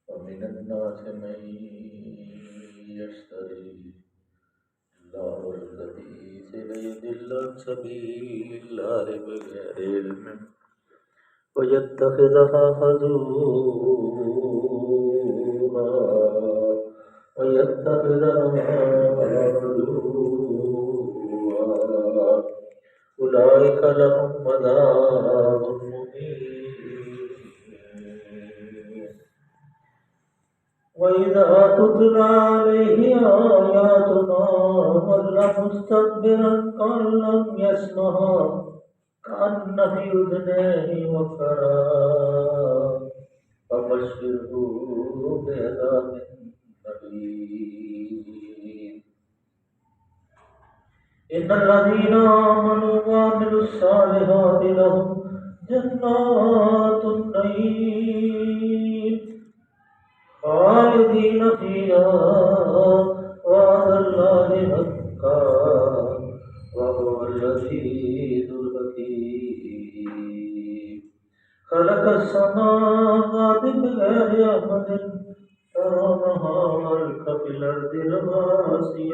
ومن الناس من يشتري الله الحديث ليضل عن سبيل الله بغير علم ويتخذها هزوا أولئك لهم عذاب مهين وإذا تتلى عليه آياتنا ولى مستكبرا كأن لم يسمعها كأن في أذنيه وقرا فبشره بعذاب أليم إن الذين آمنوا وعملوا الصالحات لهم جنات النعيم خالدين فيها وعد الله حقا وهو العزيز الحكيم خلق السماوات بغير عمد ترونها والأرض في الأرض رواسي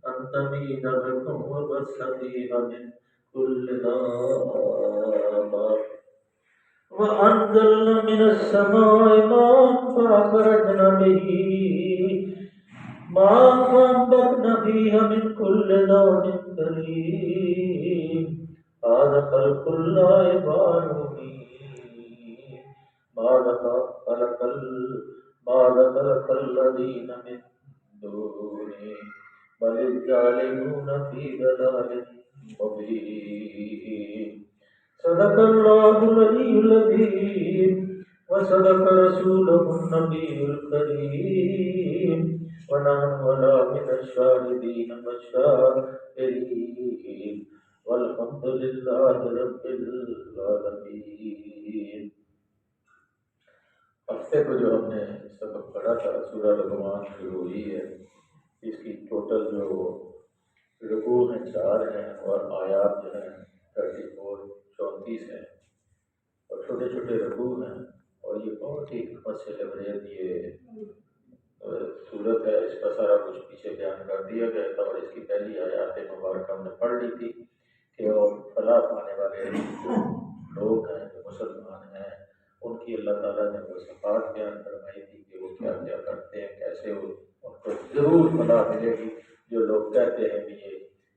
أن تميد بكم وبث فيها من كل دابة وأنزلنا من السماء ماء فأخرجنا به ماء فأنبتنا فيها من كل زوج كريم هذا خلق الله فأروني ماذا خلق الذين من دونه بل الظالمون في ضلال مبين صدق الله العلي العظيم وصدق رسوله النبي الكريم ونحن على من الشاهدين والشاكرين والحمد لله رب العالمين. ہفتے کو جو ہم نے سبق پڑھا تھا سورہ لقمان شروع ہوئی ہے، اس کی ٹوٹل جو رکوع ہیں 4 ہیں اور آیات جو ہیں 34 34 ہیں اور چھوٹے چھوٹے رکوع ہیں، اور یہ بہت ہی حکمت سے لبریز یہ صورت ہے. اس کا سارا کچھ پیچھے بیان کر دیا گیا تھا، اور اس کی پہلی آیات مبارکہ ہم نے پڑھ لی تھی کہ اور فلاح پانے والے جو لوگ ہیں جو مسلمان ہیں ان کی اللہ تعالیٰ نے وہ صفات بیان فرمائی تھی کہ وہ کیا کیا کرتے ہیں، کیسے ان کو ضرور فلاح ملے گی. جو لوگ کہتے ہیں کہ یہ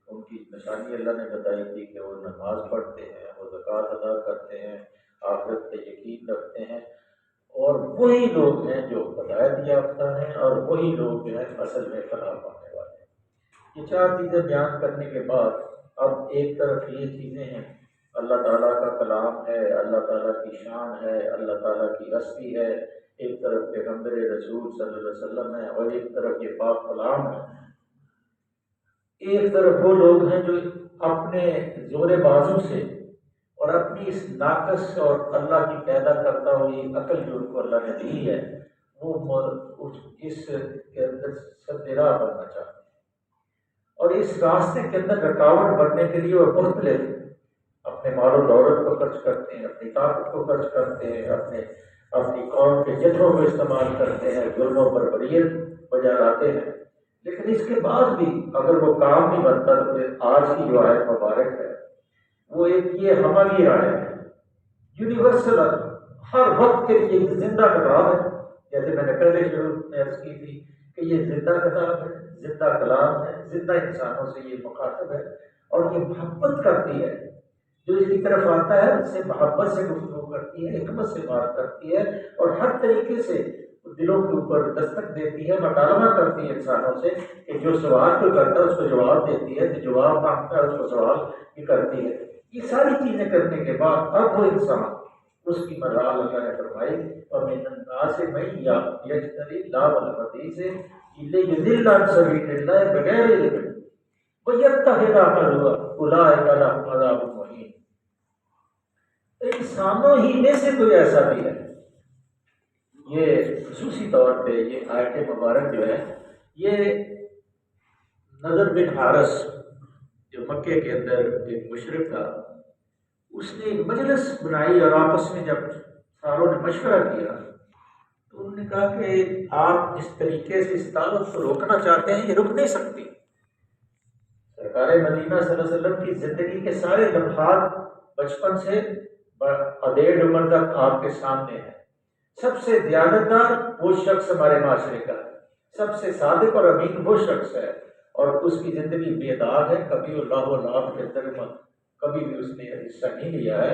ان کی نشانی اللہ نے بتائی تھی کہ وہ نماز پڑھتے ہیں، وہ زکوٰۃ ادا کرتے ہیں، آخرت پہ یقین رکھتے ہیں، اور وہی لوگ ہیں جو ہدایت یافتہ ہیں، اور وہی لوگ جو ہیں اصل میں فلاح پانے والے ہیں. یہ 4 چیزیں بیان کرنے کے بعد اب ایک طرف یہ چیزیں ہیں، اللہ تعالیٰ کا کلام ہے، اللہ تعالیٰ کی شان ہے، اللہ تعالیٰ کی ہستی ہے، ایک طرف پیغمبر رسول صلی اللہ علیہ وسلم ہے، اور ایک طرف یہ پاک کلام ہے. ایک طرف وہ لوگ ہیں جو اپنے زور بازو سے اور اپنی اس ناقص اور اللہ کی پیدا کرتا ہوئی عقل جو ان کو اللہ نے دی ہے، وہ اس کے اندر سدراہ بننا چاہتے ہیں، اور اس راستے کے اندر رکاوٹ بننے کے لیے وہ مختلف اپنے مال و دولت کو خرچ کرتے ہیں، اپنی طاقت کو خرچ کرتے ہیں، اپنی قوم کے جتھوں کو استعمال کرتے ہیں، ظلموں پر بریت بجا لاتے ہیں. لیکن اس کے بعد بھی اگر وہ کام نہیں بنتا تو پھر آج کی جو آیت مبارک ہے وہ ایک یہ ہماری رائے ہے، یونیورسل، ہر وقت کے لیے ایک زندہ کتاب ہے. جیسے میں نے پہلے شروع میں عرض کی تھی کہ یہ زندہ کتاب ہے، زندہ کلام ہے، زندہ انسانوں سے یہ مخاطب ہے، اور یہ محبت کرتی ہے. جو اس کی طرف آتا ہے اس سے محبت سے گفتگو کرتی ہے، حکمت سے بات کرتی ہے، اور ہر طریقے سے دلوں کے اوپر دستک دیتی ہے، مکالمہ کرتی ہے انسانوں سے کہ جو سوال کوئی کرتا ہے اس کو جواب دیتی ہے، جو جواب مانگتا ہے اس کو سوال بھی کرتی ہے. یہ ساری چیزیں کرنے کے بعد اب وہ انسان اس کی مرال اللہ نے فرمائی اور من الناس من یشتری اللہو الحدیث لیضل عن سبیل اللہ بغیر علم ویتخذها هزوا اولئک لهم عذاب مہین. انسانوں ہی میں سے کوئی ایسا بھی ہے. یہ خصوصی طور پہ یہ آیت مبارک جو ہے یہ نضر بن حارث جو مکے کے اندر ایک مشرک تھا، اس نے ایک مجلس بنائی اور آپس میں جب ساروں نے مشورہ کیا تو انہوں نے کہا کہ آپ جس طریقے سے اس دعوت کو روکنا چاہتے ہیں یہ رک نہیں سکتی۔ سرکار مدینہ صلی اللہ علیہ وسلم کی زندگی کے سارے لمحات بچپن سے ادھیڑ عمر تک آپ کے سامنے ہیں۔ سب سے دیانتدار وہ شخص ہمارے معاشرے کا ہے، سب سے صادق اور امین وہ شخص ہے، اور اس کی زندگی بے داغ ہے، کبھی وہ لاہ و لعب کے اندر کبھی بھی اس نے حصہ نہیں لیا ہے،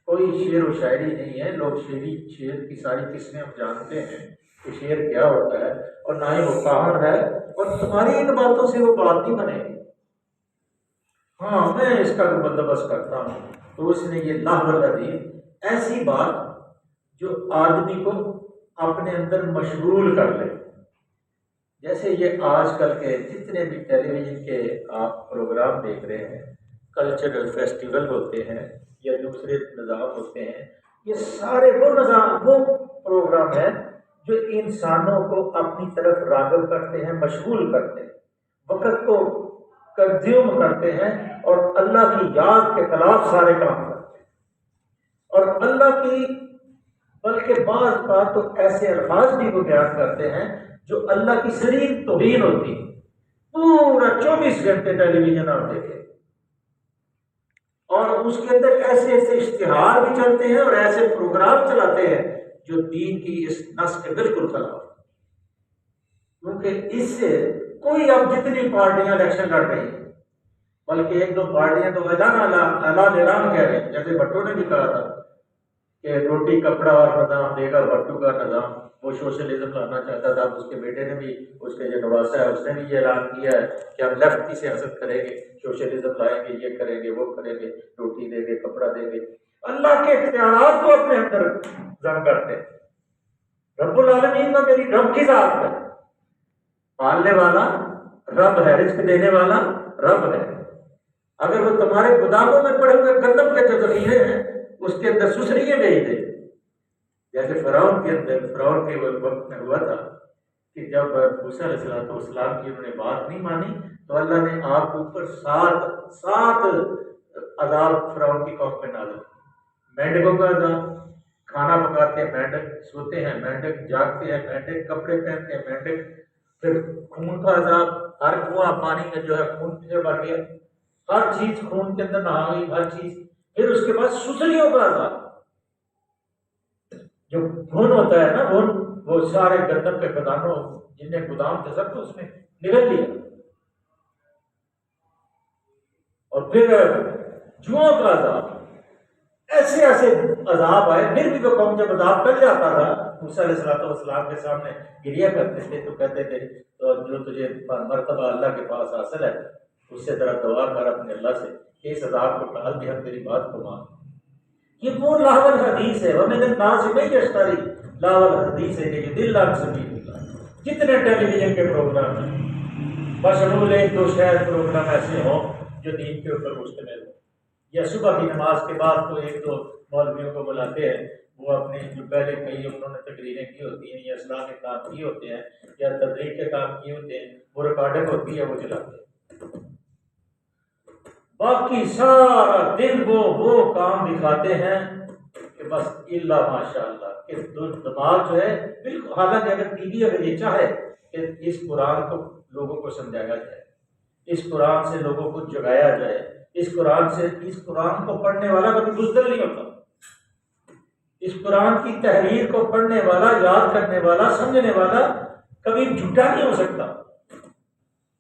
کوئی شعر و شاعری نہیں ہے۔ لوگ شعر کی ساری قسمیں ہم جانتے ہیں کہ شعر کیا ہوتا ہے، اور نہ ہی وہ کہاں ہے، اور تمہاری ان باتوں سے وہ بات نہیں بنے گی۔ ہاں میں اس کا بندوبست کرتا ہوں۔ تو اس نے یہ لاہ و لعب ایسی بات جو آدمی کو اپنے اندر مشغول کر لے، جیسے یہ آج کل کے جتنے بھی ٹیلی ویژن کے آپ پروگرام دیکھ رہے ہیں، کلچرل فیسٹیول ہوتے ہیں یا دوسرے نظام ہوتے ہیں، یہ سارے وہ نظام وہ پروگرام ہیں جو انسانوں کو اپنی طرف راغب کرتے ہیں، مشغول کرتے ہیں، وقت کو کنزیوم کرتے ہیں، اور اللہ کی یاد کے خلاف سارے کام کرتے ہیں، اور اللہ کی بلکہ بعض بات تو ایسے الفاظ بھی وہ بیان کرتے ہیں جو اللہ کی شریف توہین ہوتی ہے۔ پورا 24 گھنٹے ٹیلی ویژن آپ دیکھیں، اور اس کے اندر ایسے ایسے اشتہار بھی چلتے ہیں اور ایسے پروگرام چلاتے ہیں جو دین کی اس نص کے بالکل خلاف، کیونکہ اس سے کوئی اب جتنی پارٹیاں الیکشن لڑ رہی ہیں، بلکہ ایک دو پارٹیاں تو اعلان کہہ رہے ہیں، جیسے بھٹو نے بھی کہا تھا کہ روٹی کپڑا اور نظام دے گا بھٹو کا نظام، وہ سوشلزم لانا چاہتا تھا۔ اس کے بیٹے نے بھی، اس کے جو نواسا ہے اس نے بھی یہ اعلان کیا ہے کہ ہم لیفٹ کی سیاست کریں گے، سوشلزم لائیں گے، یہ کریں گے، وہ کریں گے، روٹی دیں گے، کپڑا دیں گے۔ اللہ کے اختیارات کو اپنے اندر ضم کرتے ہیں۔ رب العالمین کا میری رب کی ذات ہے، پالنے والا رب ہے، رزق دینے والا رب ہے۔ اگر وہ تمہارے گوداموں میں پڑے ہوئے گندم کے جو ذخیرے ہیں اس کے اندر سسریاں بھیج دے، جیسے فرعون کے وقت میں ہوا تھا کہ جب موسیٰ علیہ السلام کی انہوں نے بات نہیں مانی تو اللہ نے آپ کے اوپر سات عذاب فرعون کی قوم پہ نازل کیے۔ مینڈکوں کا عذاب، کھانا پکاتے ہیں مینڈک، سوتے ہیں مینڈک، جاگتے ہیں مینڈک، کپڑے پہنتے ہیں مینڈک، پھر خون کا عذاب، ہر کنواں پانی میں جو ہے خون سے بھر گیا، ہر چیز خون کے اندر نہا گئی، ہر چیز۔ پھر اس کے بعد سسریوں کا عذاب، جو گھن ہوتا ہے نا، گھن، وہ سارے گندم کے خزانوں جنہیں گودام تھے سب کو اس میں نگل لیا۔ اور پھر جوؤں کا عذاب، ایسے ایسے عذاب آئے۔ پھر بھی وہ قوم جب عذاب کر جاتا تھا موسیٰ علیہ السلام کے سامنے گریہ کرتے تھے تو کہتے تھے تو جو تجھے مرتبہ اللہ کے پاس حاصل ہے اس سے ذرا دعا کر اپنے اللہ سے کہ اس عذاب کو ٹال دے، ہم تیری بات کو مان۔ یہ وہ لاہ الحدیث ہے، وَمِنَ النَّاسِ مَن یشتری لاہ الحدیث ہے کہ یضل عن سبیل اللہ۔ جتنے ٹیلی ویژن کے پروگرام ہیں بشمول ایک دو شاید پروگرام ایسے ہوں جو دین کے اوپر مشتمل ہو، یا صبح کی نماز کے بعد تو ایک دو مولویوں کو بلاتے ہیں، وہ اپنے جو پہلے کئی انہوں نے تقریریں کی ہوتی ہیں یا اصلاح کے کام کیے ہوتے ہیں یا تبلیغ کے کام کیے ہوتے ہیں، وہ ریکارڈنگ ہوتی ہے، وہ چلاتے ہیں۔ باقی سارا دن وہ کام دکھاتے ہیں کہ بس اللہ ماشاء اللہ کہ دماغ جو ہے بالکل، حالانکہ اگر ٹی وی اگر یہ چاہے کہ اس قرآن کو لوگوں کو سمجھایا جائے، اس قرآن سے لوگوں کو جگایا جائے، اس قرآن کو پڑھنے والا کبھی بزدل نہیں ہوتا، اس قرآن کی تحریر کو پڑھنے والا، یاد کرنے والا، سمجھنے والا کبھی جھوٹا نہیں ہو سکتا۔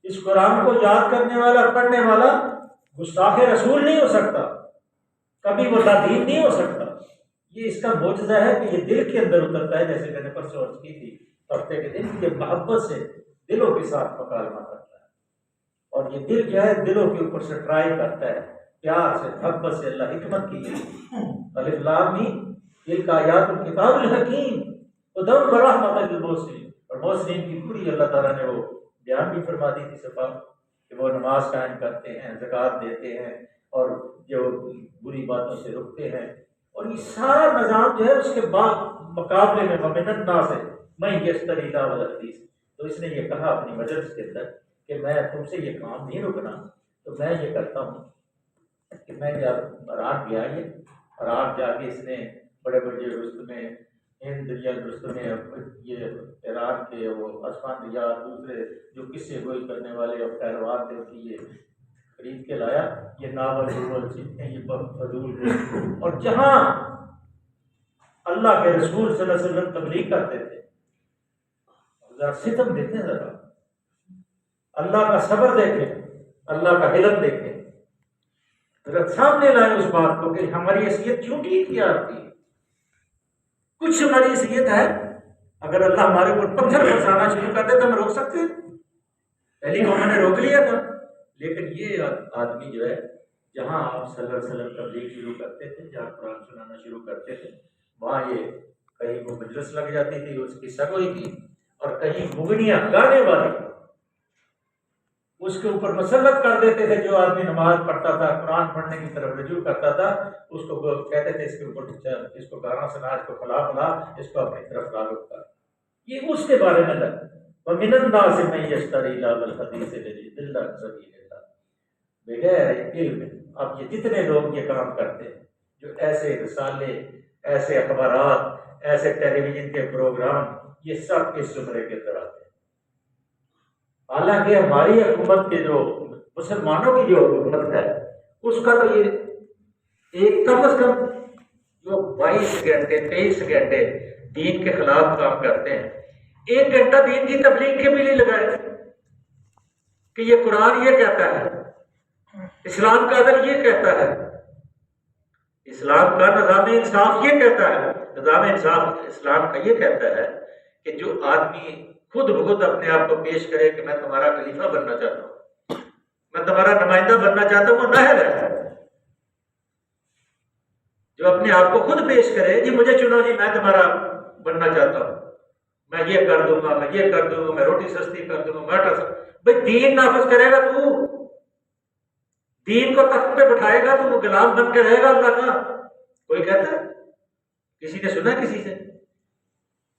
اس قرآن کو یاد کرنے والا، پڑھنے والا گستاخ رسول نہیں ہو سکتا، کبھی وہ لادین نہیں ہو سکتا۔ یہ اس کا معجزہ ہے کہ یہ دل کے اندر اترتا ہے، جیسے میں نے پرسوں عرض کی تھی ہفتے کے دن، یہ محبت سے دلوں کے ساتھ مکالمہ کرتا ہے، اور یہ دل جو ہے دلوں کے اوپر سے ٹرائی کرتا ہے، پیار سے، محبت سے۔ اللہ حکمت کی الف لام میم تلک آیات الکتاب الحکیم ہدی ورحمۃ للمحسنین، اور محسنین کی پوری اللہ تعالیٰ نے وہ بیان بھی فرما دی تھی صفات کہ وہ نماز قائم کرتے ہیں، زکوٰۃ دیتے ہیں، اور جو بری باتوں سے رکتے ہیں، اور یہ سارا نظام جو ہے اس کے بعد مقابلے میں وَمِنَ النَّاسِ مَن یشتری لاہ الحدیث۔ تو اس نے یہ کہا اپنی مجلس کے اندر کہ میں تم سے یہ کام نہیں رکنا، تو میں یہ کرتا ہوں کہ میں جب رات گیا یہ رات جا کے اس نے بڑے بڑے رستم ہند یا رستم یہ ایران کے وہ عثمان یا دوسرے جو قصے گوئی کرنے والے اور پہلوان تھے کہ یہ خرید کے لایا یہ ناول جتنے یہ فضول اور جہاں اللہ کے رسول صلی اللہ علیہ وسلم تبلیغ کرتے تھے ذرا ستم دیکھیں ذرا اللہ کا صبر دیکھیں اللہ کا علم دیکھیں ذرا سامنے لائیں اس بات کو کہ ہماری حیثیت کیوں ٹھیک کیا آپ کی کچھ ہماری حیثیت ہے اگر اللہ ہمارے اوپر پتھر برسانا شروع کر دے تو ہم روک سکتے ہیں پہلی قوم نے روک لیا تھا لیکن یہ آدمی جو ہے جہاں آپ صلی اللہ علیہ وسلم تبلیغ شروع کرتے تھے جہاں قرآن سنانا شروع کرتے تھے وہاں یہ کہیں وہ مجلس لگ جاتی تھی اس کی سگوئی کی اور کہیں مغنیاں گانے والے اس کے اوپر مسلط کر دیتے تھے جو آدمی نماز پڑھتا تھا قرآن پڑھنے کی طرف رجوع کرتا تھا اس کو کہتے تھے اس کے اوپر اس کو گانا سنا اس کو کھلا پلا اس کو اپنی طرف راغب کر یہ اس کے بارے میں لگ وَمِنَ النَّاسِ مَن يَشْتَرِي لَهْوَ الْحَدِيثِ لِيُضِلَّ عَن سَبِيلِ اللَّهِ بغیر علم اب یہ جتنے لوگ یہ کام کرتے ہیں جو ایسے رسالے ایسے اخبارات ایسے ٹیلی ویژن کے پروگرام یہ سب اس زمرے کے اندر آتے ہیں حالانکہ ہماری حکومت کے جو مسلمانوں کی جو حکومت ہے اس کا تو یہ ایک کم از کم جو 22 گھنٹے 23 گھنٹے دین کے خلاف کام کرتے ہیں 1 گھنٹہ دین کی تبلیغ کے بھی نہیں لگائے کہ یہ قرآن یہ کہتا ہے اسلام کا عدل یہ کہتا ہے اسلام کا نظام انصاف یہ کہتا ہے نظام انصاف اسلام کا یہ کہتا ہے کہ جو آدمی خود بخود اپنے آپ کو پیش کرے کہ میں تمہارا خلیفہ بننا چاہتا ہوں میں تمہارا نمائندہ بننا چاہتا ہوں وہ نااہل ہے جو اپنے آپ کو خود پیش کرے جی مجھے چنو جی میں تمہارا بننا چاہتا ہوں میں یہ کر دوں گا میں یہ کر دوں گا میں روٹی سستی کر دوں گا بھائی دین نافذ کرے گا تو دین کو تخت پہ بٹھائے گا تو وہ غلام بن کے رہے گا اللہ کا کوئی کہتا ہے کسی نے سنا کسی سے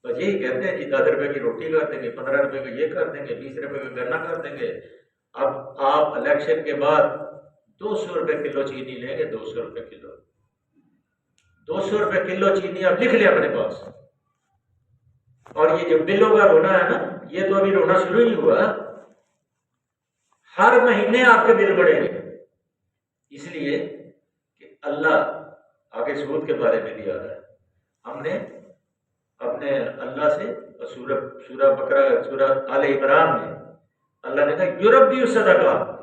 بس یہی کہتے ہیں جی 10 روپے کی روٹی کر دیں گے 15 روپے کا یہ کر دیں گے 20 روپے کا گنا کر دیں گے اب آپ الیکشن کے بعد 200 روپے کلو چینی لیں گے 200 روپے کلو 200 روپے کلو چینی آپ لکھ لیں اپنے پاس اور یہ جو بلوں کا رونا ہے نا یہ تو ابھی رونا شروع ہی ہوا ہر مہینے آپ کے بل بڑھیں گے اس لیے کہ اللہ آگے سود کے بارے میں بھی آ رہا ہے ہم نے اپنے اللہ سے سورہ بقرہ سورہ آل عمران میں اللہ نے کہا یربی الصدقات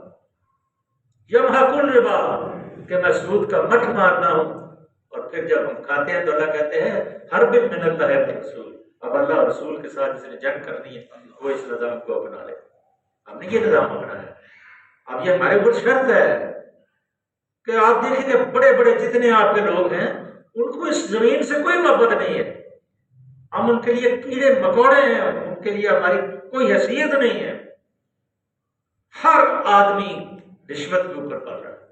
یمحق الربا کہ میں سود کا مٹھ مارنا ہوں اور پھر جب ہم کھاتے ہیں تو اللہ کہتے ہیں ہر بن من اللہ رسول اب اللہ اور رسول کے ساتھ جس نے جنگ کرنی ہے وہ اس نظام کو اپنا لے ہم نے یہ نظام اپنایا ہے اب یہ ہمارے اوپر شرط ہے کہ آپ دیکھیں کہ بڑے بڑے جتنے آپ کے لوگ ہیں ان کو اس زمین سے کوئی محبت نہیں ہے ہم ان کے لیے کیڑے مکوڑے ہیں ان کے لیے ہماری کوئی حیثیت نہیں ہے ہر آدمی رشوت کے اوپر پڑ رہا ہے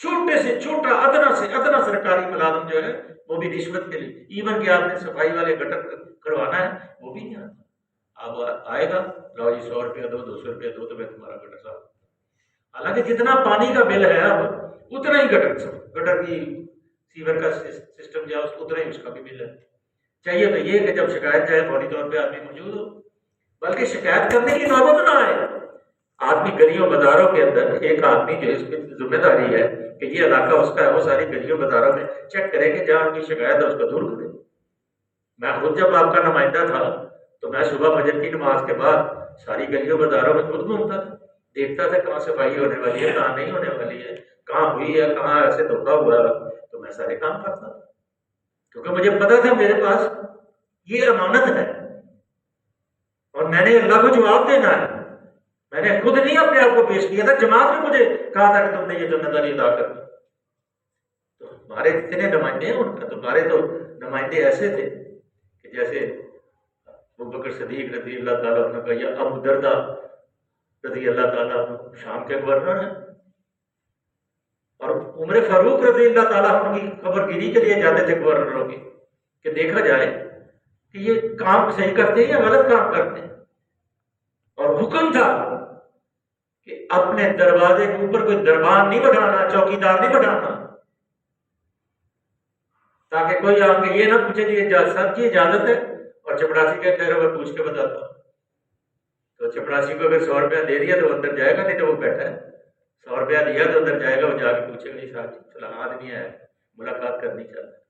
چھوٹے سے چھوٹا ادنا سرکاری ملازم جو ہے وہ بھی رشوت کے لیے ایون کہ آپ نے صفائی والے گٹر کروانا ہے وہ بھی نہیں آتا اب آئے گا لاؤ جی 100 روپیہ دو 200 روپیہ دو تو میں تمہارا گٹر صاف حالانکہ جتنا پانی کا بل ہے اب اتنا ہی گٹر کی سیور کا سسٹم جو ہے اتنا ہی اس کا بھی بل ہے چاہیے تو یہ کہ جب شکایت جائے فوری طور پہ آدمی موجود ہو بلکہ شکایت کرنے کی نوبت نہ آئے آدمی گلیوں بازاروں کے اندر ایک آدمی جو اس کی ذمہ داری ہے کہ یہ علاقہ اس کا ہے وہ ساری گلیوں بازاروں میں چیک کرے کہ جہاں ان کی شکایت ہے اس کو دور کرے میں خود جب آپ کا نمائندہ تھا تو میں صبح فجر کی نماز کے بعد ساری گلیوں بازاروں میں خود گھومتا تھا دیکھتا تھا کہاں صفائی ہونے والی ہے کہاں نہیں ہونے والی ہے کہاں ہوئی ہے کہاں ایسے دھوکا ہوا ہے تو میں سارے کام کرتا تھا کیونکہ مجھے پتا تھا میرے پاس یہ امانت ہے اور میں نے اللہ کو جواب دینا ہے میں نے خود نہیں اپنے آپ کو پیش کیا تھا جماعت نے مجھے کہا تھا کہ تم نے یہ ذمہ داری ادا کرنی تو ہمارے جتنے نمائندے ہیں ان کا تمہارے تو نمائندے ایسے تھے کہ جیسے ابوبکر صدیق رضی اللہ تعالیٰ عنہ کا یا ابو دردہ رضی اللہ تعالیٰ عنہ شام کے گورنر ہیں اور عمر فاروق رضی اللہ تعالیٰ عنہ کی خبر گیری کے لیے جاتے تھے گورنروں کی کہ دیکھا جائے کہ یہ کام صحیح کرتے ہیں یا غلط کام کرتے ہیں اور حکم تھا کہ اپنے دروازے کے اوپر کوئی دربان نہیں بٹھانا، چوکیدار نہیں بٹھانا، تاکہ کوئی آ کے یہ نہ پوچھے کہ صاحب کی اجازت ہے، اور چپڑاسی کہتے ہیں میں پوچھ کے بتاتا ہوں۔ تو چپڑاسی کو اگر 100 روپیہ دے دیا تو اندر جائے گا، نہیں تو وہ بیٹھا ہے۔ 100 روپیہ دیا تو اندر جائے گا، وہ جا کے پوچھے گا نہیں صاحب فلاں آدمی ہے ملاقات کرنی چاہتا ہے۔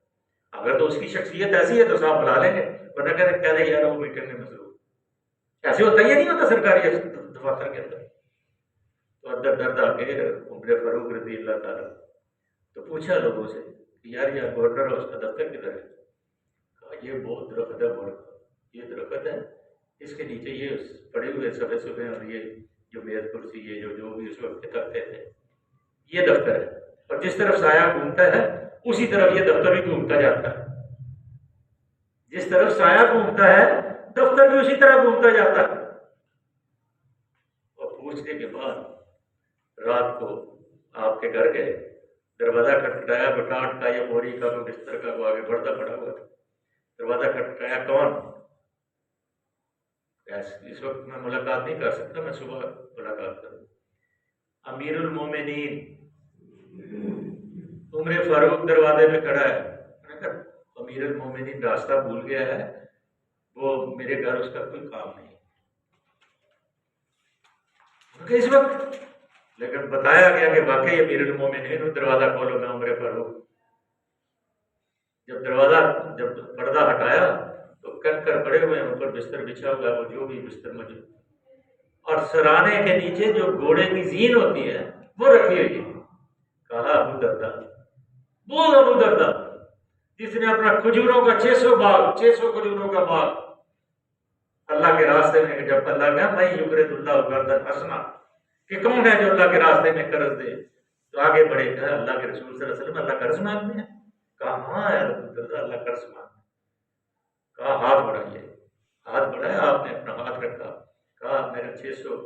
اگر تو اس کی شخصیت ایسی ہے تو صاحب بلا لیں گے، ورنہ کہہ دیں یار وہ میٹنگ میں مصروف۔ ایسے ہوتا ہی نہیں ہوتا سرکاری دفاتر کے اندر۔ تو اندر درد آ کے عمر فاروق رضی اللہ تعالیٰ تو پوچھا لوگوں سے کہ یار یہ گورنر ہاؤس کا دفتر کدھر ہے؟ کہا یہ بہت درخت ہے، بڑا یہ درخت ہے، اس کے نیچے یہ پڑے ہوئے صبح صبح، اور یہ جو میز کرسی یہ جو بھی اس وقت کے تختے تھے، یہ دفتر ہے، اور جس طرف سایہ گھومتا ہے اسی طرف یہ دفتر بھی گھومتا جاتا ہے، جس طرف سایہ گھومتا ہے دفتر بھی اسی طرح گھومتا جاتا ہے۔ اور پوچھنے کے بعد رات کو آپ کے گھر گئے، دروازہ کھٹکھٹایا، بٹاٹ کا یا موری کا تو بستر کا وہ آگے بڑھتا پڑا ہوا تھا، دروازہ کھٹکھٹایا، کون؟ اس وقت میں ملاقات نہیں کر سکتا، میں صبح ملاقات کروں۔ امیر المومنین عمر فاروق دروازے میں کھڑا ہے۔ میں نے کہا امیر المومنین راستہ بھول گیا ہے، وہ میرے گھر اس کا کوئی کام نہیں کہ اس وقت، لیکن بتایا گیا کہ واقعی امیر المومنین دروازہ کھولو، میں عمر فاروق۔ جب پردہ ہٹایا تو کنکر پڑے ہوئے ہیں، اوپر بستر بچھا ہوا ہے، وہ جو بھی بستر موجود، اور سرانے کے نیچے جو گھوڑے کی زین ہوتی ہے وہ رکھی ہوئی ہے۔ کہا ابو دردہ، وہ ابو دردہ جس نے اپنا کھجوروں کا 600 کھجوروں کا باغ اللہ کے راستے میں، جب اللہ کہا میں یقرض اللہ قرضا حسنا، کہ کون ہے جو اللہ کے راستے میں قرض دے، تو آگے بڑھے کہا اللہ کے رسول صلی اللہ علیہ وسلم اللہ قرض مانگتے ہیں؟ کہا ہاں یا ابو دردہ اللہ قرض مانگتے ہیں۔ کہا ہاتھ بڑھائیے، ہاتھ بڑھایا، آپ نے اپنا ہاتھ رکھا، کہا میرا 600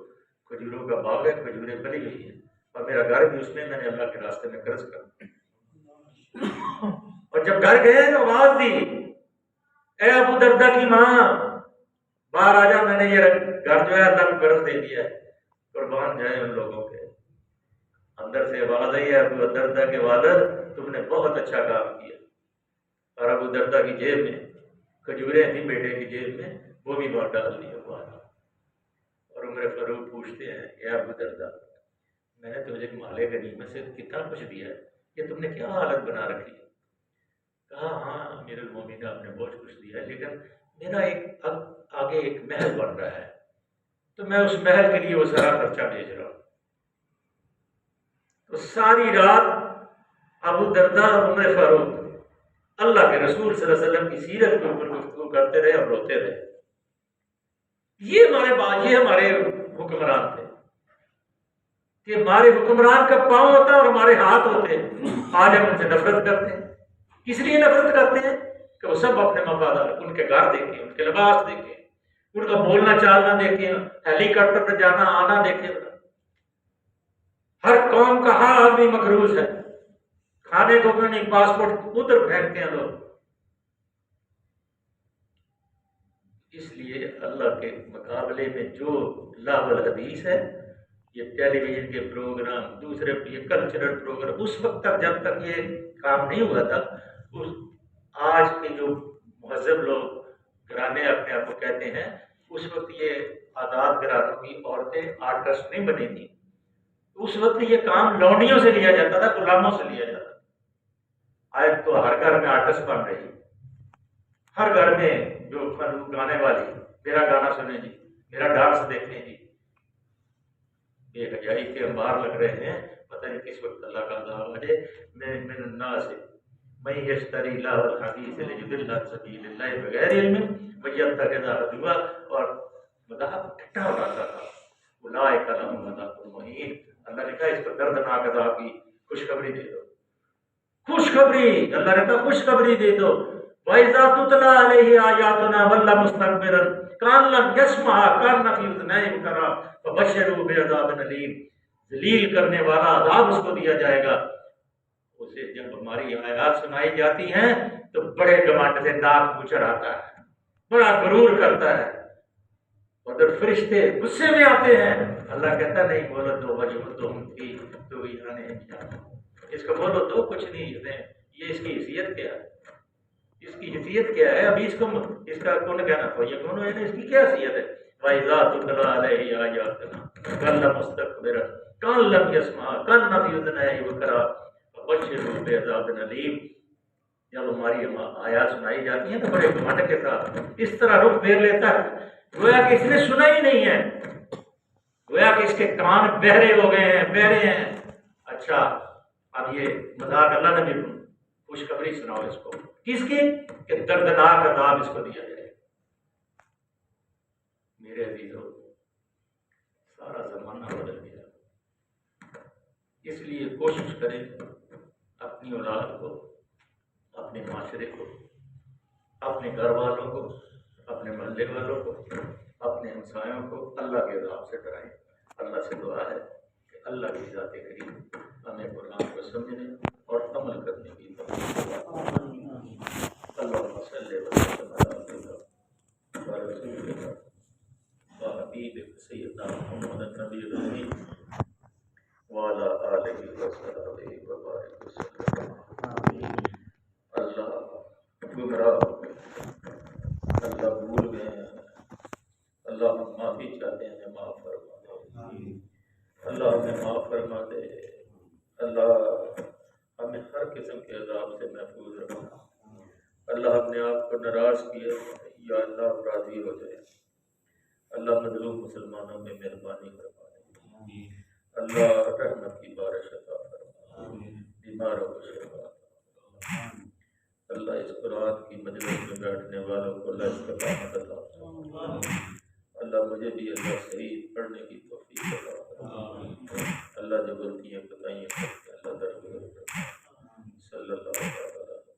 کھجوروں کا باغ ہے، کھجوریں پلی ہوئی ہیں، اور میرا گھر بھی اس میں نے اللہ کے راستے میں قرض کر۔ اور جب گھر گئے تو آواز دی، اے ابو دردہ کی ماں باہر آ جا، میں نے یہ گھر جو ہے اللہ کو قرض دے دیا ہے، قربان جائیں ان لوگوں کے۔ اندر سے آواز آئی ہے ابو دردہ کے والد تم نے بہت اچھا کام کیا، اور ابو دردہ کی جیب میں کھجوریں تھی بیٹے کی جیب میں، وہ بھی بہت ڈال دی ہوا۔ اور عمر فاروق پوچھتے ہیں اے ابو دردہ میں نے تمہیں مال غنیمت سے کتنا کچھ دیا ہے، یہ تم نے کیا حالت بنا رکھی ہے؟ کہا ہاں امیر المومنین آپ نے بہت کچھ دیا ہے، لیکن میرا اب آگے ایک محل بن رہا ہے، تو میں اس محل کے لیے وہ سارا خرچہ بھیج رہا ہوں۔ تو ساری رات ابو دردہ اور عمر فاروق اللہ کے رسول صلی اللہ علیہ وسلم کی سیرت کے اوپر گفتگو کرتے رہے اور روتے رہے۔ یہ ہمارے حکمران تھے کہ ہمارے حکمران کا پاؤں ہوتا اور ہمارے ہاتھ ہوتے، آج ہم ان سے نفرت کرتے ہیں۔ کس لیے نفرت کرتے ہیں؟ کہ وہ سب اپنے مفادات، ان کے گھر دیکھیں، ان کے لباس دیکھیں، ان کا بولنا چالنا دیکھیں، ہیلی کاپٹر پہ جانا آنا دیکھیں۔ ہر قوم کا ہر آدمی مقروض ہے، کھانے کو بھی نہیں، پاسپورٹ ادھر پھینکتے ہیں لوگ۔ اس لیے اللہ کے مقابلے میں جو لاو الحدیث ہے، یہ ٹیلی ویژن کے پروگرام، دوسرے یہ کلچرل پروگرام، اس وقت تک جب تک یہ کام نہیں ہوا تھا، آج کے جو مہذب لوگ گھرانے اپنے آپ کو کہتے ہیں، اس وقت یہ آزاد گھرانوں کی عورتیں آرٹسٹ نہیں بنی تھی، اس وقت یہ کام لونڈیوں سے لیا جاتا تھا، غلاموں سے لیا جاتا تھا۔ آج تو ہر گھر میں آرٹسٹ بن رہی، ہر گھر میں جو گانے والی، میرا گانا سنیں جی، میرا ڈانس دیکھیں جی، بے حیائی کے انبار لگ رہے ہیں، پتہ نہیں کس وقت اللہ کا عذاب آ جائے۔ من الناس من یشتری لاو الحدیث لیضل عن سبیل اللہ بغیر علم ویتخذہ ہزوا، اور مذہب ٹھٹا اڑاتا تھا، اولئک لہم عذاب مہین۔ اللہ نے کہا اس کو دردناک عذاب کی خوشخبری دے دو، خوشخبری، اللہ نے کہا خوشخبری دے دو۔ وَإِذَا تُتْلَىٰ عَلَيْهِ آيَاتُنَا وَلَّىٰ مُسْتَكْبِرًا كَأَن لَّمْ يَسْمَعْهَا كَأَنَّ فِي أُذُنَيْهِ وِقْرًا فَبَشِّرْهُ بِعَذَابٍ أَلِيمٍ۔ ذلیل کرنے والا عذاب اس کو دیا جائے گا۔ اسے جب ہماری آیات سنائی جاتی ہیں تو بڑے گھمنڈ سے ناک منہ چڑھاتا ہے، بڑا غرور کرتا ہے، اور جب فرشتے غصے میں آتے ہیں اللہ کہتا نہیں بولو تو وجہ تم تھی تو یہاں اس کو بولو تو کچھ نہیں یہ اس کی حیثیت کیا ہے، اس کی حیثیت کیا ہے؟ ابھی اس کا کون کہنا فیکون ہے نا، اس کی کیا حیثیت ہے؟ وَإِذَا تُتْلَىٰ عَلَيْهِ آيَاتُنَا وَلَّ مُسْتَكْبِرًا كَأَن لَّمْ يَسْمَعْهَا كَأَنَّ فِي أُذُنَيْهِ وِقْرًا فَبَشِّرْهُ بِعَذَابٍ أَلِيمٍ۔ جب ہماری آیات سنائی جاتی ہیں تو بڑے گھمنڈ کے ساتھ اس طرح رخ پھیر لیتا ہے گویا کہ اس نے سنا ہی نہیں ہے، گویا کہ اس کے کان بہرے ہو گئے ہیں، بہرے ہیں۔ اچھا اب یہ مذاق اللہ نے بھی خوشخبری سناؤ اس کو، کس کی؟ کہ دردناک عذاب اس کو دیا جائے۔ میرے عزیزو سارا زمانہ بدل گیا، اس لیے کوشش کریں اپنی اولاد کو، اپنے معاشرے کو، اپنے گھر والوں کو، اپنے محلے والوں کو، اپنے ہمسایوں کو اللہ کے عذاب سے ڈرائیں۔ اللہ سے دعا ہے کہ اللہ کی ذات کریم ہمیں قرآن کو سمجھنے اور عمل کرنے کی توفیق عطا۔ اللہم صلی وسلم علی سیدنا و رسولک و حبیبک سیدنا محمد النبی الامین وعلی آلہ وصحبہ وبارک وسلم۔ اللہ گمراہ ہو گئے، اللہ بھول گئے ہیں، اللہ ہم معافی چاہتے ہیں، ہمیں معاف فرما دے، اللہ ہمیں معاف فرما دے، اللہ ہمیں ہر قسم کے عذاب سے محفوظ رکھنا۔ اللہ اپنے آپ کو ناراض کیا یا اللہ راضی ہو جائے، اللہ مظلوم مسلمانوں میں مہربانی فرما دے، اللہ رحمت کی بارش عطا فرما، بیماروں کو شفا عطا، اللہ اس قرآن کی مجلس میں بیٹھنے والوں کو اللہ استقامت عطا فرما، اللہ مجھے بھی اللہ صحیح پڑھنے کی توفیق عطا فرما، اللہ جو غلطیاں بتائیں